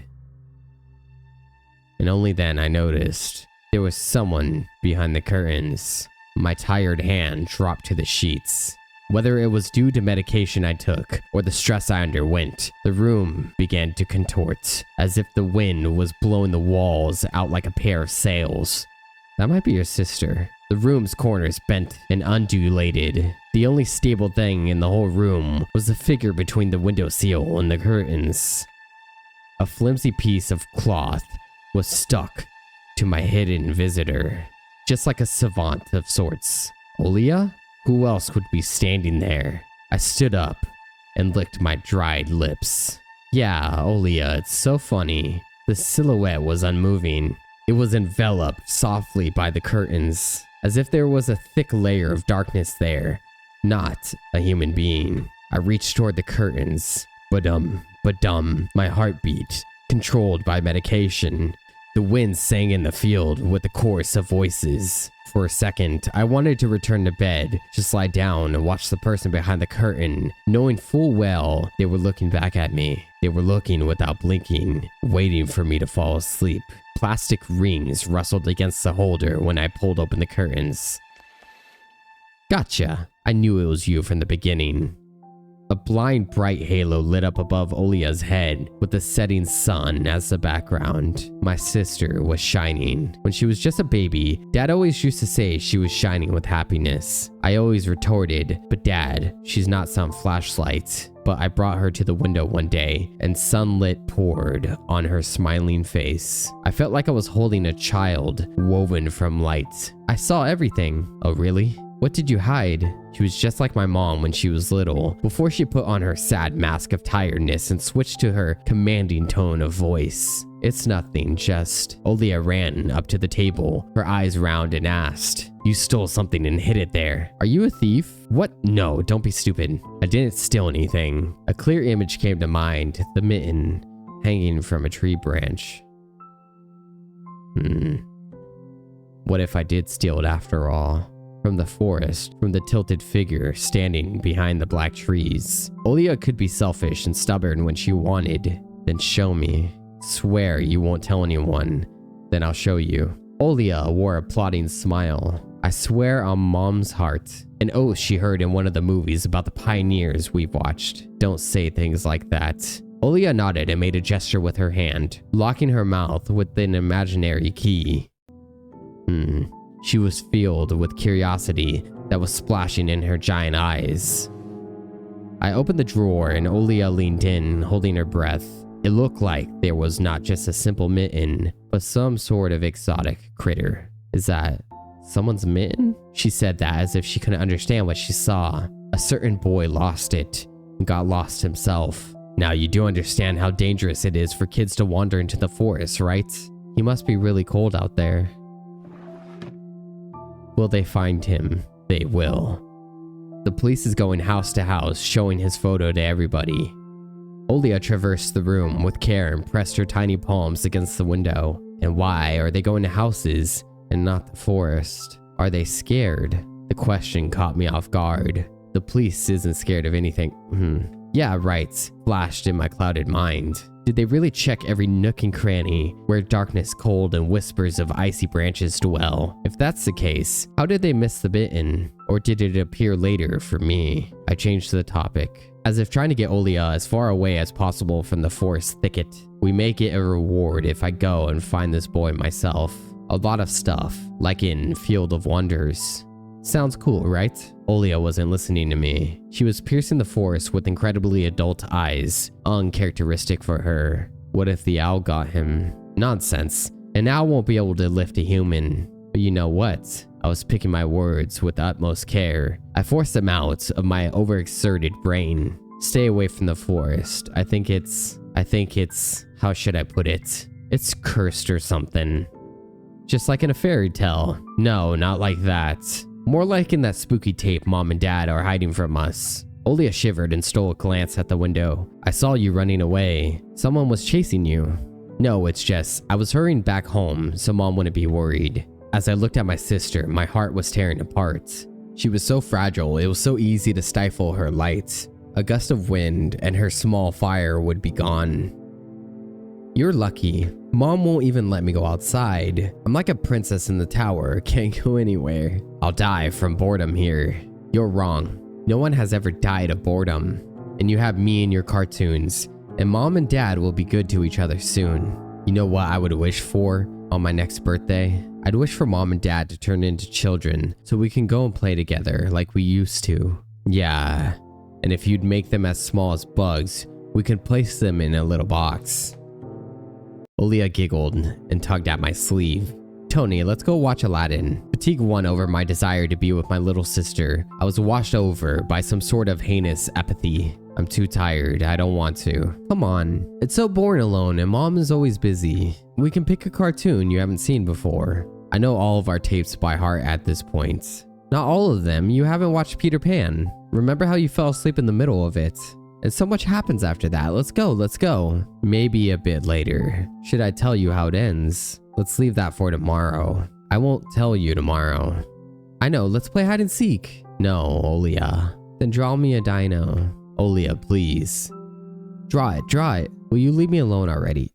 And only then I noticed There was someone behind the curtains. My tired hand dropped to the sheets. Whether it was due to medication I took or the stress I underwent, the room began to contort, as if the wind was blowing the walls out like a pair of sails. That might be your sister. The room's corners bent and undulated. The only stable thing in the whole room was the figure between the windowsill and the curtains. A flimsy piece of cloth was stuck to my hidden visitor, just like a savant of sorts. Olia? Who else would be standing there? I stood up and licked my dried lips. Yeah, Olia, it's so funny. The silhouette was unmoving. It was enveloped softly by the curtains, as if there was a thick layer of darkness there, not a human being. I reached toward the curtains. Ba-dum, my heartbeat, controlled by medication. The wind sang in the field with the chorus of voices. For a second, I wanted to return to bed, just lie down and watch the person behind the curtain, knowing full well they were looking back at me. They were looking without blinking, waiting for me to fall asleep. Plastic rings rustled against the holder when I pulled open the curtains. Gotcha. I knew it was you from the beginning. A blind bright halo lit up above Olia's head with the setting sun as the background. My sister was shining. When she was just a baby, Dad always used to say she was shining with happiness. I always retorted, but Dad, she's not some flashlight. But I brought her to the window one day and sunlight poured on her smiling face. I felt like I was holding a child woven from light. I saw everything. Oh, really? What did you hide? She was just like my mom when she was little, before she put on her sad mask of tiredness and switched to her commanding tone of voice. It's nothing, just... Olia ran up to the table, her eyes round, and asked, "You stole something and hid it there. Are you a thief?" What? No, don't be stupid. I didn't steal anything. A clear image came to mind, the mitten hanging from a tree branch. What if I did steal it after all? From the forest, from the tilted figure standing behind the black trees. Olia could be selfish and stubborn when she wanted. Then show me. Swear you won't tell anyone. Then I'll show you. Olia wore a plotting smile. I swear on Mom's heart. An oath she heard in one of the movies about the pioneers we've watched. Don't say things like that. Olia nodded and made a gesture with her hand, locking her mouth with an imaginary key. She was filled with curiosity that was splashing in her giant eyes. I opened the drawer and Olia leaned in, holding her breath. It looked like there was not just a simple mitten, but some sort of exotic critter. Is that someone's mitten? She said that as if she couldn't understand what she saw. A certain boy lost it and got lost himself. Now you do understand how dangerous it is for kids to wander into the forest, right? He must be really cold out there. Will they find him? They will. The police is going house to house, showing his photo to everybody. Olia traversed the room with care and pressed her tiny palms against the window. And why are they going to houses and not the forest? Are they scared? The question caught me off guard. The police isn't scared of anything. Yeah, right, flashed in my clouded mind. Did they really check every nook and cranny where darkness cold and whispers of icy branches dwell? If that's the case, how did they miss the mitten? Or did it appear later for me? I changed the topic, as if trying to get Olia as far away as possible from the forest thicket. We may get a reward if I go and find this boy myself. A lot of stuff, like in Field of Wonders. Sounds cool, right? Olia wasn't listening to me. She was piercing the forest with incredibly adult eyes, uncharacteristic for her. What if the owl got him? Nonsense. An owl won't be able to lift a human. But you know what? I was picking my words with the utmost care. I forced them out of my overexerted brain. Stay away from the forest. I think it's, how should I put it? It's cursed or something. Just like in a fairy tale. No, not like that. More like in that spooky tape Mom and Dad are hiding from us. Olia shivered and stole a glance at the window. I saw you running away. Someone was chasing you. No, it's just, I was hurrying back home so Mom wouldn't be worried. As I looked at my sister, my heart was tearing apart. She was so fragile, it was so easy to stifle her light. A gust of wind and her small fire would be gone. You're lucky. Mom won't even let me go outside. I'm like a princess in the tower, can't go anywhere. I'll die from boredom here. You're wrong. No one has ever died of boredom. And you have me and your cartoons. And Mom and Dad will be good to each other soon. You know what I would wish for on my next birthday? I'd wish for Mom and Dad to turn into children so we can go and play together like we used to. Yeah. And if you'd make them as small as bugs, we could place them in a little box. Olia giggled and tugged at my sleeve. Tony, let's go watch Aladdin. Fatigue won over my desire to be with my little sister. I was washed over by some sort of heinous apathy. I'm too tired. I don't want to. Come on. It's so boring alone and Mom is always busy. We can pick a cartoon you haven't seen before. I know all of our tapes by heart at this point. Not all of them. You haven't watched Peter Pan. Remember how you fell asleep in the middle of it? And so much happens after that. Let's go, let's go. Maybe a bit later. Should I tell you how it ends? Let's leave that for tomorrow. I won't tell you tomorrow. I know, let's play hide and seek. No, Olia. Then draw me a dino. Olia, please. Draw it, draw it. Will you leave me alone already?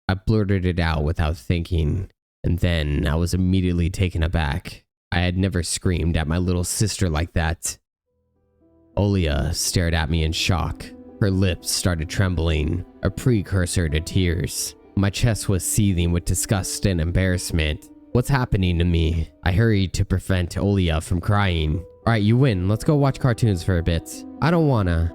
I blurted it out without thinking, and then I was immediately taken aback. I had never screamed at my little sister like that. Olia stared at me in shock. Her lips started trembling, a precursor to tears. My chest was seething with disgust and embarrassment. What's happening to me? I hurried to prevent Olia from crying. Alright, you win. Let's go watch cartoons for a bit. I don't wanna.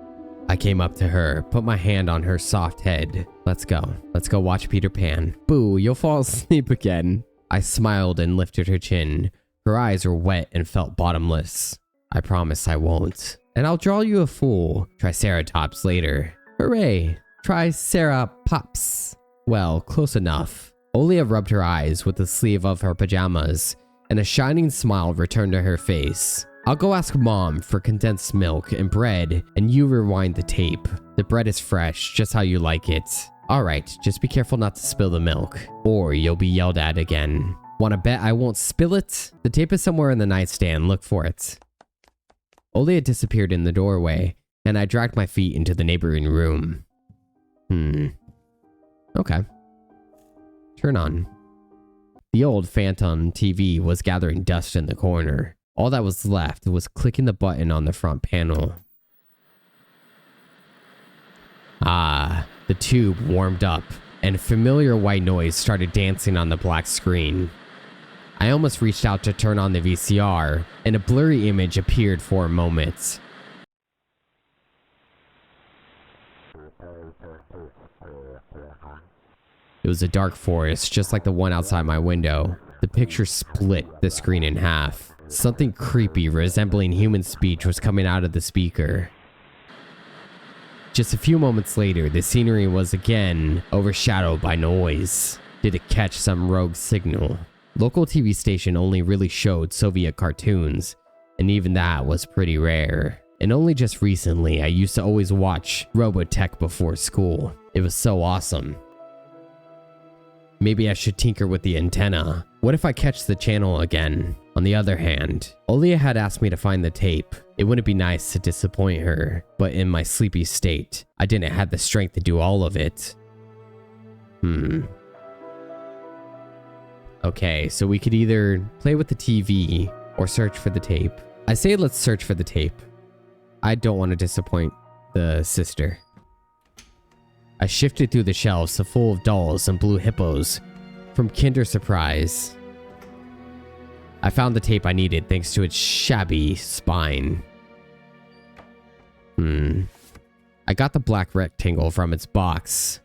I came up to her, put my hand on her soft head. Let's go. Let's go watch Peter Pan. Boo, you'll fall asleep again. I smiled and lifted her chin. Her eyes were wet and felt bottomless. I promise I won't. And I'll draw you a fool. Triceratops later. Hooray! Triceratops. Well, close enough. Olia rubbed her eyes with the sleeve of her pajamas, and a shining smile returned to her face. I'll go ask Mom for condensed milk and bread, and you rewind the tape. The bread is fresh, just how you like it. Alright, just be careful not to spill the milk, or you'll be yelled at again. Wanna bet I won't spill it? The tape is somewhere in the nightstand, look for it. Olia disappeared in the doorway, and I dragged my feet into the neighboring room. Okay. Turn on. The old Phantom TV was gathering dust in the corner. All that was left was clicking the button on the front panel. Ah, the tube warmed up, and familiar white noise started dancing on the black screen. I almost reached out to turn on the VCR, and a blurry image appeared for a moment. It was a dark forest, just like the one outside my window. The picture split the screen in half. Something creepy resembling human speech was coming out of the speaker. Just a few moments later, the scenery was again overshadowed by noise. Did it catch some rogue signal? Local TV station only really showed Soviet cartoons, and even that was pretty rare. And only just recently, I used to always watch Robotech before school. It was so awesome. Maybe I should tinker with the antenna. What if I catch the channel again? On the other hand, Olia had asked me to find the tape. It wouldn't be nice to disappoint her, but in my sleepy state, I didn't have the strength to do all of it. Okay, so we could either play with the TV or search for the tape. I say let's search for the tape. I don't want to disappoint the sister. I shifted through the shelves full of dolls and blue hippos from Kinder Surprise. I found the tape I needed thanks to its shabby spine. I got the black rectangle from its box.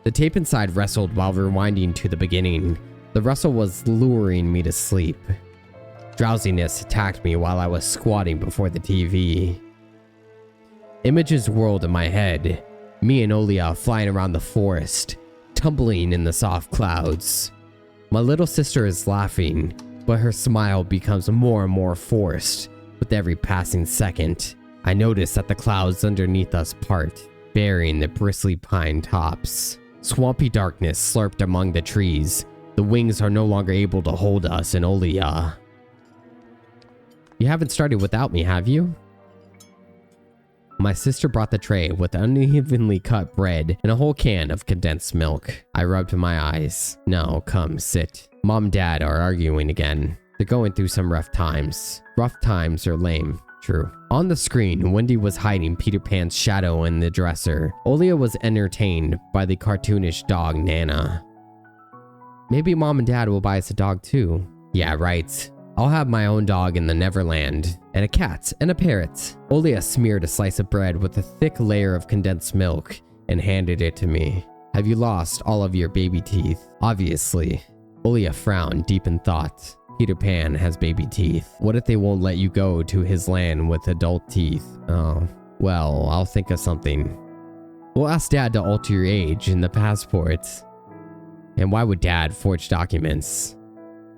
The tape inside wrestled while rewinding to the beginning. The rustle was luring me to sleep. Drowsiness attacked me while I was squatting before the TV. Images whirled in my head. Me and Olia flying around the forest, tumbling in the soft clouds. My little sister is laughing, but her smile becomes more and more forced with every passing second. I notice that the clouds underneath us part, burying the bristly pine tops. Swampy darkness slurped among the trees. The wings are no longer able to hold us and Olia. You haven't started without me, have you? My sister brought the tray with unevenly cut bread and a whole can of condensed milk. I rubbed my eyes. No, come, sit. Mom and Dad are arguing again. They're going through some rough times. Rough times are lame. True. On the screen, Wendy was hiding Peter Pan's shadow in the dresser. Olia was entertained by the cartoonish dog Nana. Maybe Mom and Dad will buy us a dog too. Yeah, right. I'll have my own dog in the Neverland, and a cat, and a parrot. Olia smeared a slice of bread with a thick layer of condensed milk and handed it to me. Have you lost all of your baby teeth? Obviously. Olia frowned, deep in thought. Peter Pan has baby teeth. What if they won't let you go to his land with adult teeth? Oh, well, I'll think of something. We'll ask Dad to alter your age in the passport. And why would Dad forge documents?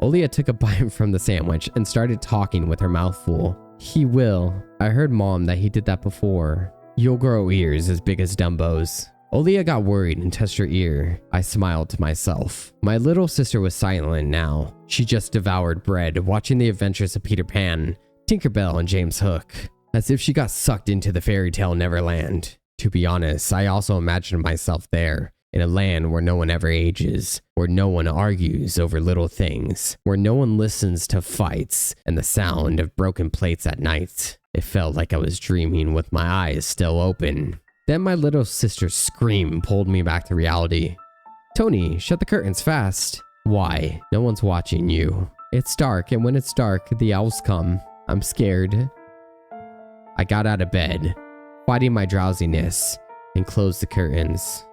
Olia took a bite from the sandwich and started talking with her mouth full. He will. I heard Mom that he did that before. You'll grow ears as big as Dumbo's. Olia got worried and touched her ear. I smiled to myself. My little sister was silent now. She just devoured bread, watching the adventures of Peter Pan, Tinkerbell, and James Hook, as if she got sucked into the fairy tale Neverland. To be honest, I also imagined myself there, in a land where no one ever ages, where no one argues over little things, where no one listens to fights and the sound of broken plates at night. It felt like I was dreaming with my eyes still open. Then my little sister's scream pulled me back to reality. Tony, shut the curtains fast. Why? No one's watching you. It's dark, and when it's dark, the owls come. I'm scared. I got out of bed, fighting my drowsiness, and closed the curtains.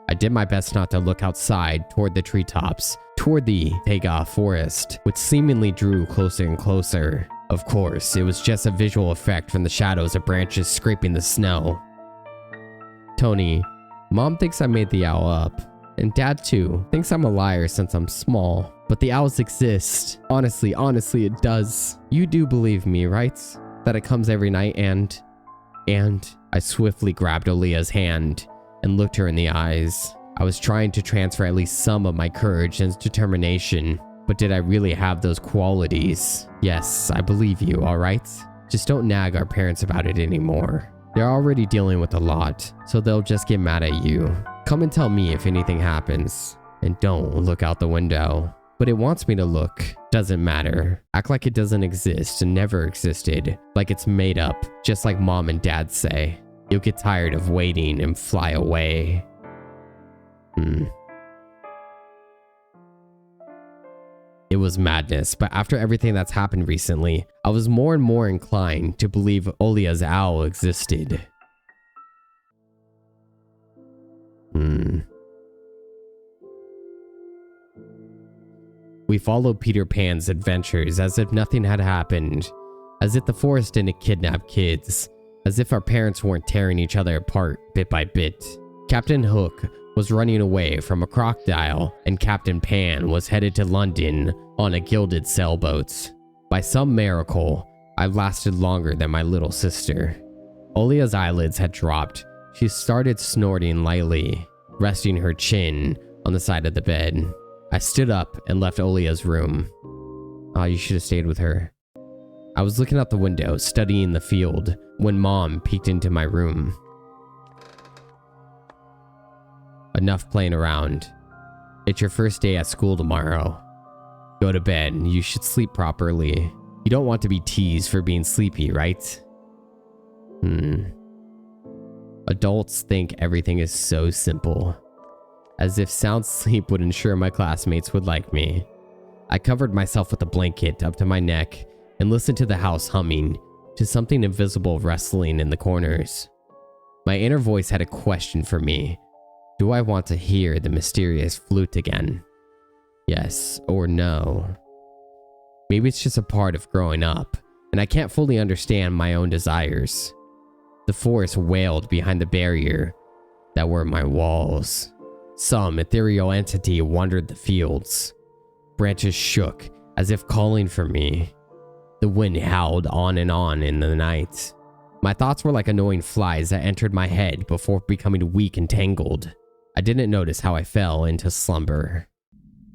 I did my best not to look outside toward the treetops, toward the taiga forest, which seemingly drew closer and closer. Of course, it was just a visual effect from the shadows of branches scraping the snow. Tony, Mom thinks I made the owl up, and Dad too thinks I'm a liar since I'm small, but the owls exist. Honestly, it does. You do believe me, right? That it comes every night and I swiftly grabbed Olia's hand and looked her in the eyes. I was trying to transfer at least some of my courage and determination, but did I really have those qualities? Yes, I believe you, alright? Just don't nag our parents about it anymore. They're already dealing with a lot, so they'll just get mad at you. Come and tell me if anything happens. And don't look out the window. But it wants me to look. Doesn't matter. Act like it doesn't exist and never existed. Like it's made up, just like Mom and Dad say. You'll get tired of waiting and fly away. It was madness, but after everything that's happened recently, I was more and more inclined to believe Olia's owl existed. We followed Peter Pan's adventures as if nothing had happened, as if the forest didn't kidnap kids, as if our parents weren't tearing each other apart bit by bit. Captain Hook was running away from a crocodile, and Captain Pan was headed to London on a gilded sailboat. By some miracle, I lasted longer than my little sister. Olia's eyelids had dropped. She started snorting lightly, resting her chin on the side of the bed. I stood up and left Olia's room. You should have stayed with her. I was looking out the window, studying the field, when Mom peeked into my room. Enough playing around. It's your first day at school tomorrow. Go to bed. You should sleep properly. You don't want to be teased for being sleepy, right? Adults think everything is so simple. As if sound sleep would ensure my classmates would like me. I covered myself with a blanket up to my neck and listened to the house humming, to something invisible rustling in the corners. My inner voice had a question for me. Do I want to hear the mysterious flute again? Yes or no? Maybe it's just a part of growing up, and I can't fully understand my own desires. The forest wailed behind the barrier that were my walls. Some ethereal entity wandered the fields. Branches shook as if calling for me. The wind howled on in the night. My thoughts were like annoying flies that entered my head before becoming weak and tangled. I didn't notice how I fell into slumber.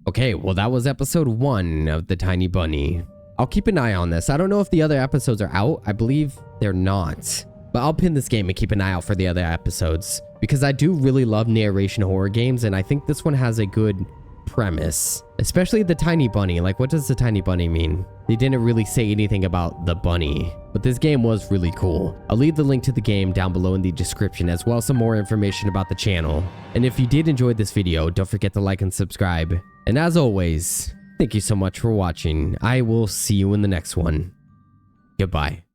Okay, well that was episode 1 of The Tiny Bunny. I'll keep an eye on this. I don't know if the other episodes are out. I believe they're not. But I'll pin this game and keep an eye out for the other episodes. Because I do really love narration horror games, and I think this one has a good premise. Especially the tiny bunny. Like, what does the tiny bunny mean? They didn't really say anything about the bunny. But this game was really cool. I'll leave the link to the game down below in the description, as well as some more information about the channel. And if you did enjoy this video, don't forget to like and subscribe. And as always, thank you so much for watching. I will see you in the next one. Goodbye.